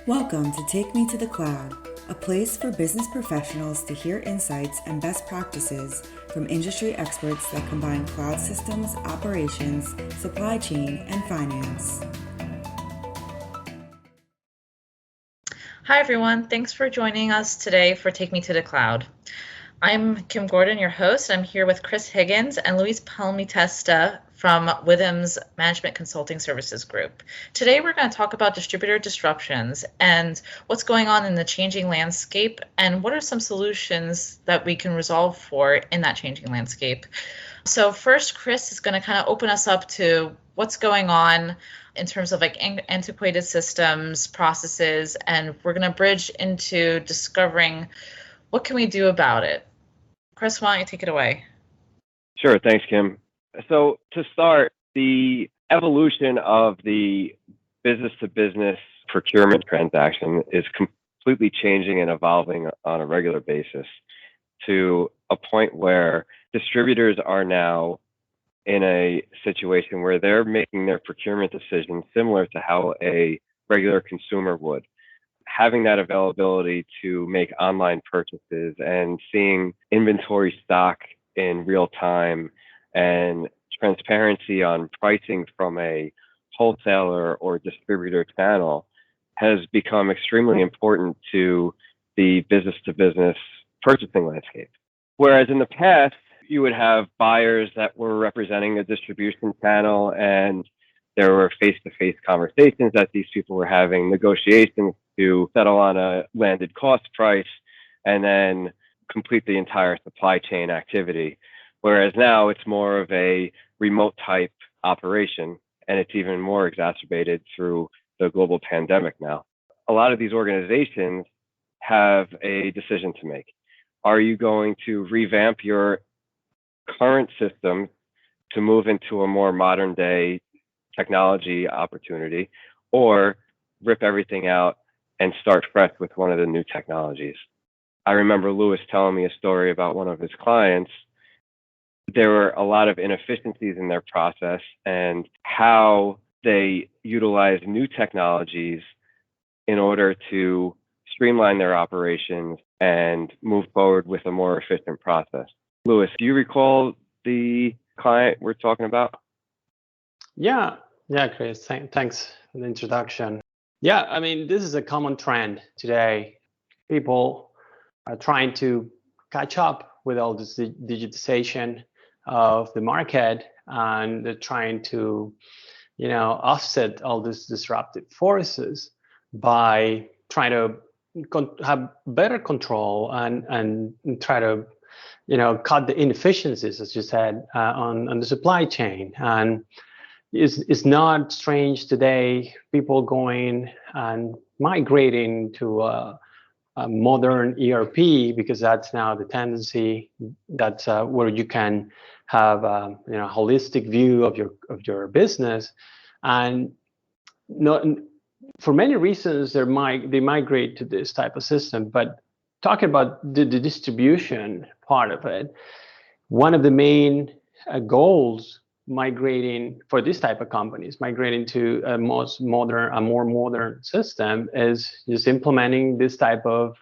Welcome to Take Me to the Cloud, a place for business professionals to hear insights and best practices from industry experts that combine cloud systems, operations, supply chain, and finance. Hi, everyone. Thanks for joining us today for Take Me to the Cloud. I'm Kim Gordon, your host. I'm here with Chris Higgins and Luis Palmitesta from Withams Management Consulting Services Group. Today, we're going to talk about distributor disruptions and what's going on in the changing landscape and what are some solutions that we can resolve for in that changing landscape. So first, Chris is going to kind of open us up to what's going on in terms of like antiquated systems, processes, and we're going to bridge into discovering what can we do about it. Chris, why don't you take it away? Sure. Thanks, Kim. So to start, the evolution of the business-to-business procurement transaction is completely changing and evolving on a regular basis to a point where distributors are now in a situation where they're making their procurement decisions similar to how a regular consumer would. Having that availability to make online purchases and seeing inventory stock in real time and transparency on pricing from a wholesaler or distributor channel has become extremely important to the business-to-business purchasing landscape. Whereas in the past, you would have buyers that were representing a distribution channel and there were face-to-face conversations that these people were having, negotiations to settle on a landed cost price, and then complete the entire supply chain activity. Whereas now it's more of a remote type operation, and it's even more exacerbated through the global pandemic now. A lot of these organizations have a decision to make. Are you going to revamp your current system to move into a more modern day technology opportunity, or rip everything out and start fresh with one of the new technologies? I remember Luis telling me a story about one of his clients. There were a lot of inefficiencies in their process and how they utilize new technologies in order to streamline their operations and move forward with a more efficient process. Luis, do you recall the client we're talking about? Yeah, Chris, thanks for the introduction. Yeah, I mean, this is a common trend today. People are trying to catch up with all this digitization of the market, and they're trying to, offset all these disruptive forces by trying to have better control and try to, cut the inefficiencies, as you said, on the supply chain. And it's not strange today, people going and migrating to a modern ERP, because that's now the tendency. That's where you can have a holistic view of your business, and not for many reasons they migrate to this type of system. But talking about the distribution part of it, one of the main goals migrating for this type of companies, migrating to a more modern system, is just implementing this type of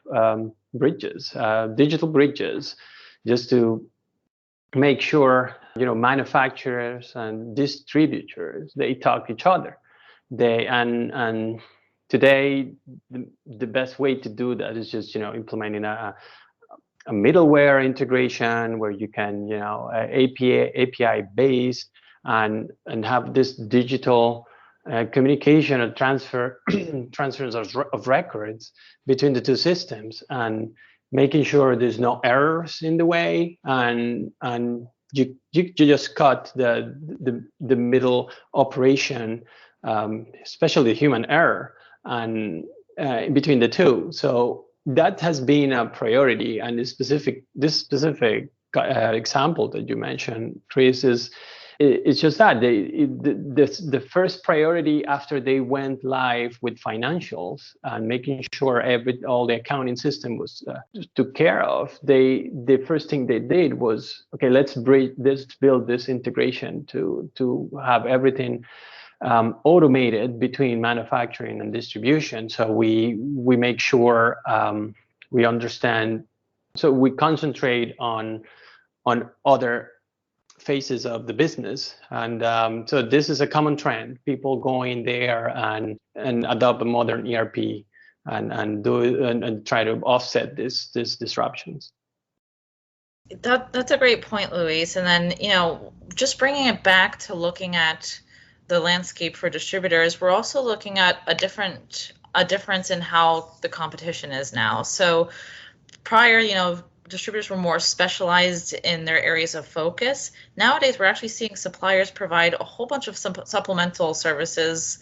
bridges, digital bridges, just to make sure manufacturers and distributors, they talk to each other. And today the best way to do that is just implementing a middleware integration where you can API based and have this digital communication and transfers of records between the two systems, and making sure there's no errors in the way, and you just cut the middle operation, especially human error, and between the two. So that has been a priority. And this specific example that you mentioned, Chris, it's just that the first priority after they went live with financials and making sure all the accounting system was took care of. The first thing they did was, okay, let's build this integration to have everything automated between manufacturing and distribution. So we make sure we understand. So we concentrate on other phases of the business, and so this is a common trend. People going there and adopt a modern ERP and try to offset these disruptions. That's a great point, Luis. And then, just bringing it back to looking at the landscape for distributors, we're also looking at a difference in how the competition is now. So prior, distributors were more specialized in their areas of focus. Nowadays, we're actually seeing suppliers provide a whole bunch of supplemental services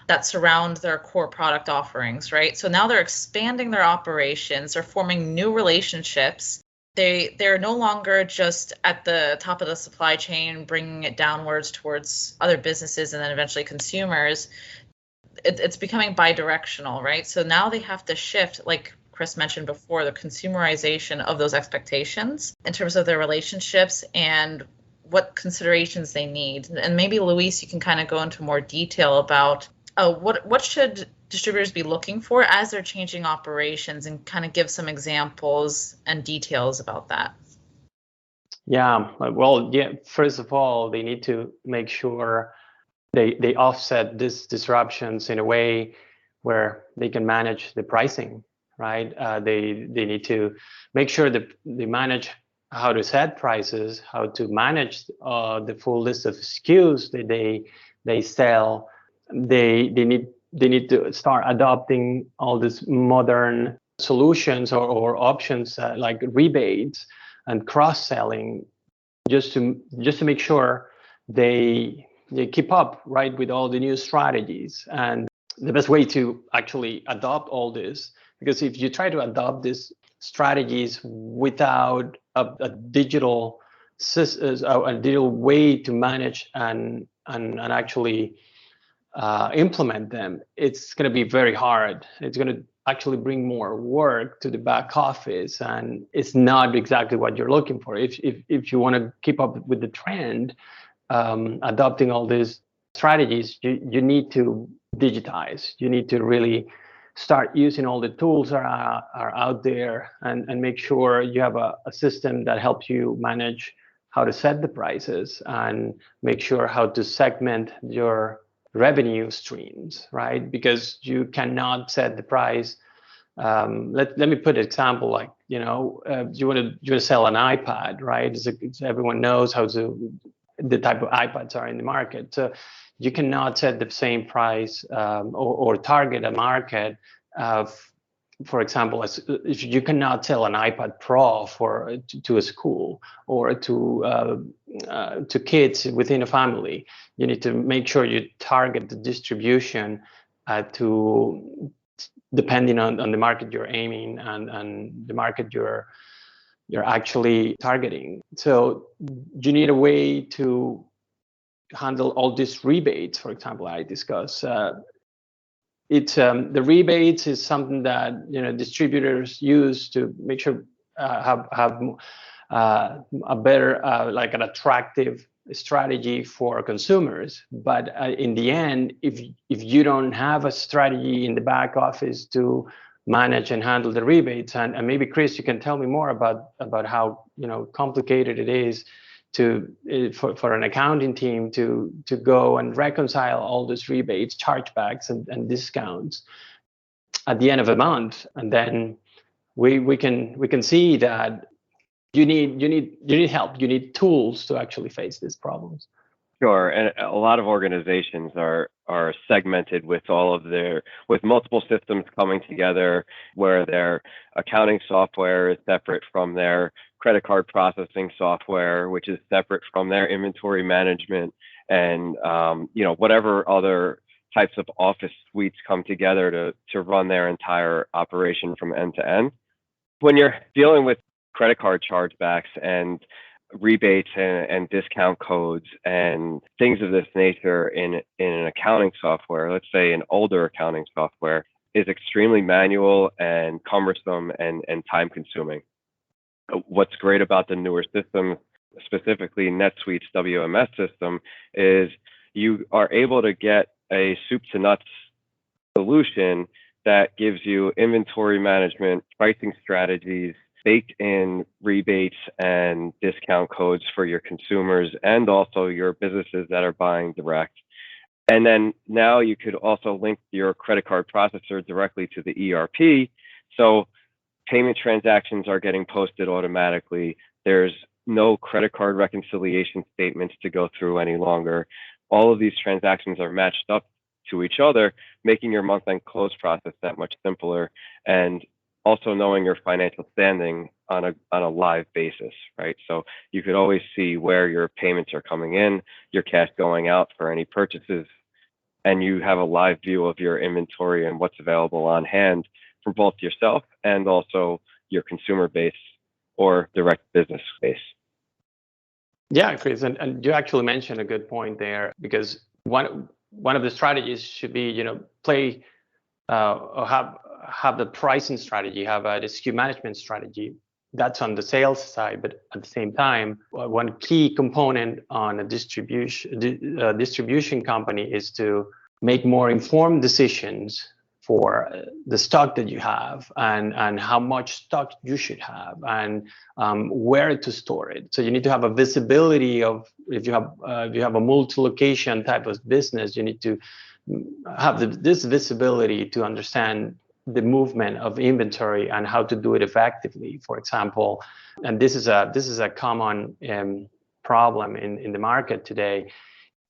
that surround their core product offerings, right? So now they're expanding their operations, they're forming new relationships. They're no longer just at the top of the supply chain, bringing it downwards towards other businesses and then eventually consumers. It's becoming bi-directional, right? So now they have to shift, like Chris mentioned before, the consumerization of those expectations in terms of their relationships and what considerations they need. And maybe, Luis, you can kind of go into more detail about what should distributors be looking for as they're changing operations, and kind of give some examples and details about that. Yeah, well, first of all, they need to make sure they offset these disruptions in a way where they can manage the pricing, right? They need to make sure that they manage how to set prices, how to manage the full list of SKUs that they sell. They need to start adopting all these modern solutions or options like rebates and cross-selling, just to make sure they keep up, right, with all the new strategies. And the best way to actually adopt all this, because if you try to adopt these strategies without a digital way to manage and actually implement them, it's going to be very hard. It's going to actually bring more work to the back office, and it's not exactly what you're looking for. If you want to keep up with the trend, adopting all these strategies, you need to digitize. You need to really start using all the tools that are out there, and make sure you have a system that helps you manage how to set the prices and make sure how to segment your revenue streams, right? Because you cannot set the price. Let me put an example, like, you want to sell an iPad, right? Everyone knows the type of iPads are in the market. So you cannot set the same price or target a market for example, if you cannot sell an iPad Pro to a school or to kids within a family. You need to make sure you target the distribution depending on the market you're aiming and the market you're actually targeting. So you need a way to handle all these rebates, for example, I discussed. The rebates is something that distributors use to make sure have a better like an attractive strategy for consumers. But in the end, if you don't have a strategy in the back office to manage and handle the rebates, and maybe Chris, you can tell me more about how complicated it is for an accounting team to go and reconcile all those rebates, chargebacks, and discounts at the end of a month. And then we can see that you need help. You need tools to actually face these problems. Sure, and a lot of organizations are segmented with with multiple systems coming together, where their accounting software is separate from their credit card processing software, which is separate from their inventory management, and whatever other types of office suites come together to run their entire operation from end to end. When you're dealing with credit card chargebacks and rebates and discount codes and things of this nature in an accounting software, let's say an older accounting software, is extremely manual and cumbersome and time consuming. What's great about the newer systems, specifically NetSuite's WMS system, is you are able to get a soup to nuts solution that gives you inventory management, pricing strategies, baked in rebates and discount codes for your consumers and also your businesses that are buying direct. And then now you could also link your credit card processor directly to the ERP. So payment transactions are getting posted automatically. There's no credit card reconciliation statements to go through any longer. All of these transactions are matched up to each other, making your month-end close process that much simpler, and also knowing your financial standing on a live basis, right? So you could always see where your payments are coming in, your cash going out for any purchases, and you have a live view of your inventory and what's available on hand for both yourself and also your consumer base or direct business base. Yeah, Chris, and you actually mentioned a good point there, because one of the strategies should be, play or have the pricing strategy, have the SKU management strategy. That's on the sales side, but at the same time, one key component on a distribution company is to make more informed decisions for the stock that you have and how much stock you should have and where to store it. So you need to have a visibility of, if you have a multi-location type of business, you need to have this visibility to understand the movement of inventory and how to do it effectively, for example. And this is a common problem in the market today.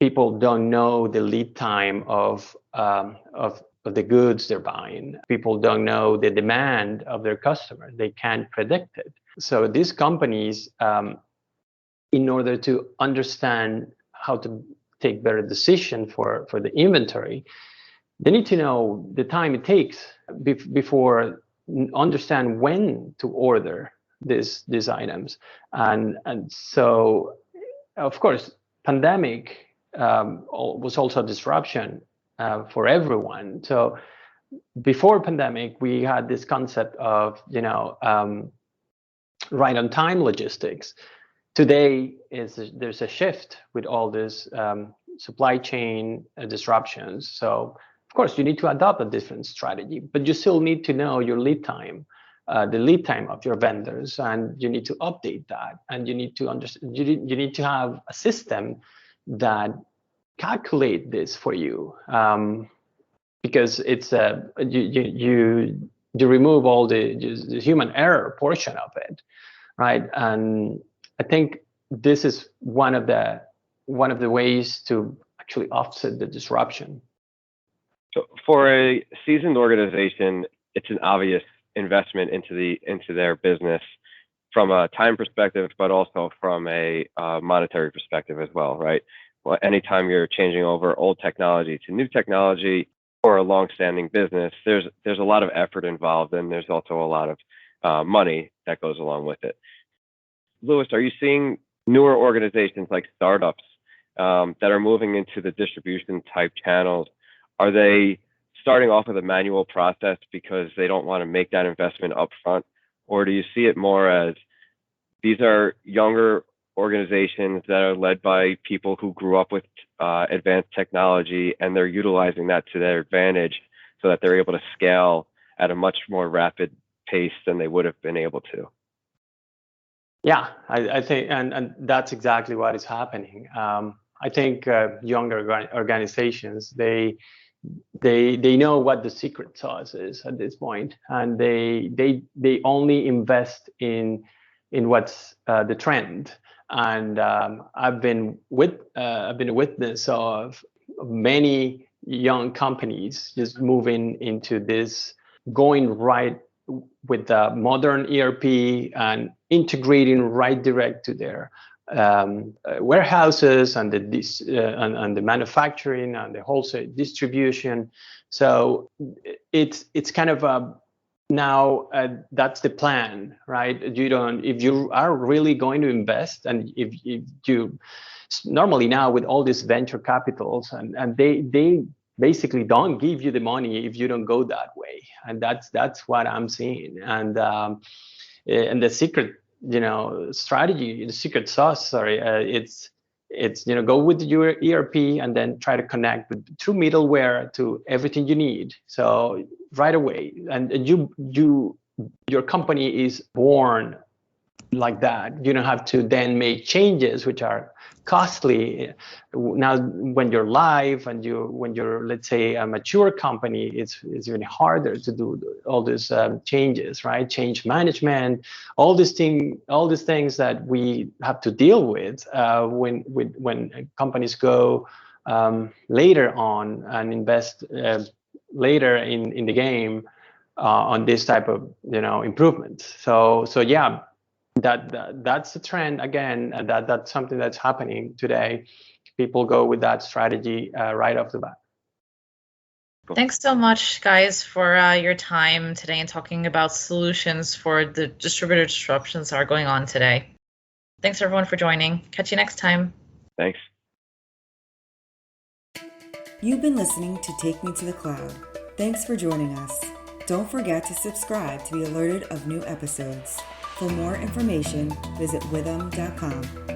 People don't know the lead time of the goods they're buying. People don't know the demand of their customers. They can't predict it. So these companies, in order to understand how to take better decision for the inventory, they need to know the time it takes before understand when to order these items. And so, of course, pandemic was also a disruption for everyone. So before pandemic, we had this concept of right on time logistics. Today there's a shift with all this supply chain disruptions. So of course you need to adopt a different strategy, but you still need to know your lead time, the lead time of your vendors, and you need to update that. And you need to understand. You need to have a system that calculate this for you, because it's you remove all the human error portion of it, right? And I think this is one of the ways to actually offset the disruption. So for a seasoned organization, it's an obvious investment into their business from a time perspective, but also from a monetary perspective as well, right? Well, anytime you're changing over old technology to new technology or a long-standing business, there's a lot of effort involved, and there's also a lot of money that goes along with it. Louis, are you seeing newer organizations like startups that are moving into the distribution type channels? Are they starting off with a manual process because they don't want to make that investment upfront? Or do you see it more as these are younger organizations that are led by people who grew up with advanced technology, and they're utilizing that to their advantage so that they're able to scale at a much more rapid pace than they would have been able to? Yeah, I think, and that's exactly what is happening. I think younger organizations, they know what the secret sauce is at this point, and they only invest in what's the trend. And I've been a witness of many young companies just moving into this, going right with the modern ERP and integrating right direct to their warehouses and the manufacturing and the wholesale distribution. So it's kind of now that's the plan, right? If you are really going to invest, and if you normally now with all these venture capitals, and they basically don't give you the money if you don't go that way, and that's what I'm seeing. And the secret strategy, the secret sauce, it's it's go with your ERP and then try to connect through middleware to everything you need. So right away, and your company is born like that. You don't have to then make changes which are costly. Now when you're live and when you're, let's say, a mature company, it's even harder to do all these changes, right? Change management, all these things that we have to deal with when companies go later on and invest later in the game on this type of improvements. So yeah, that's the trend again, and that's something that's happening today. People go with that strategy right off the bat. Thanks so much, guys, for your time today and talking about solutions for the distributor disruptions that are going on today. Thanks everyone for joining. Catch you next time. Thanks. You've been listening to Take Me to the Cloud. Thanks for joining us. Don't forget to subscribe to be alerted of new episodes. For more information, visit withum.com.